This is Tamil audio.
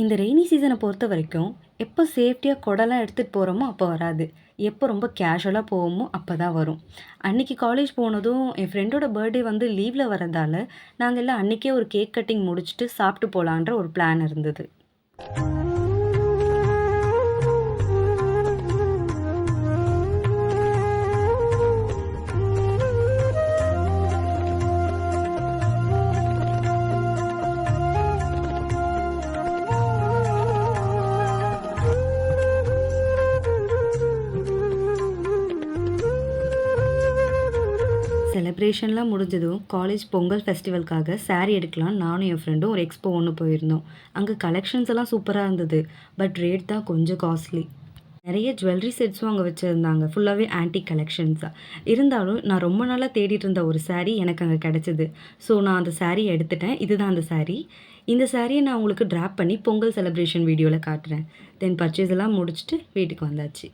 இந்த ரெய்னி சீசனை பொறுத்த வரைக்கும், எப்போ சேஃப்டியாக குடம்லாம் எடுத்துகிட்டு போகிறோமோ அப்போ வராது. எப்போ ரொம்ப கேஷுவலாக போவோமோ அப்போ தான் வரும். அன்னைக்கு காலேஜ் போனதும் என் ஃப்ரெண்டோட பர்த்டே வந்து லீவ்ல வரதால, நாங்க எல்லாம் அன்னைக்கே ஒரு கேக் கட்டிங் முடிச்சுட்டு சாப்பிட்டு போலான்ற ஒரு பிளான் இருந்தது. செலிப்ரேஷன்லாம் முடிஞ்சதும் காலேஜ் பொங்கல் ஃபெஸ்டிவலுக்காக சாரி எடுக்கலாம் நானும் என் ஃப்ரெண்டும் ஒரு எக்ஸ்போ ஒன்று போயிருந்தோம். அங்கே கலெக்ஷன்ஸ் எல்லாம் சூப்பராக இருந்தது. பட் ரேட் தான் கொஞ்சம் காஸ்ட்லி. நிறைய ஜுவல்லரி செட்ஸும் அங்கே வச்சுருந்தாங்க. ஃபுல்லாகவே ஆன்டிக் கலெக்ஷன்ஸாக இருந்தாலும் நான் ரொம்ப நாளாக தேடிட்டு இருந்த ஒரு சாரீ எனக்கு அங்கே கிடச்சிது. ஸோ நான் அந்த சாரியை எடுத்துட்டேன். இதுதான் அந்த சாரீ. இந்த சாரியை நான் உங்களுக்கு ட்ராப் பண்ணி பொங்கல் செலிப்ரேஷன் வீடியோவில் காட்டுறேன். தென் பர்ச்சேஸ் எல்லாம் முடிச்சுட்டு வீட்டுக்கு வந்தாச்சு.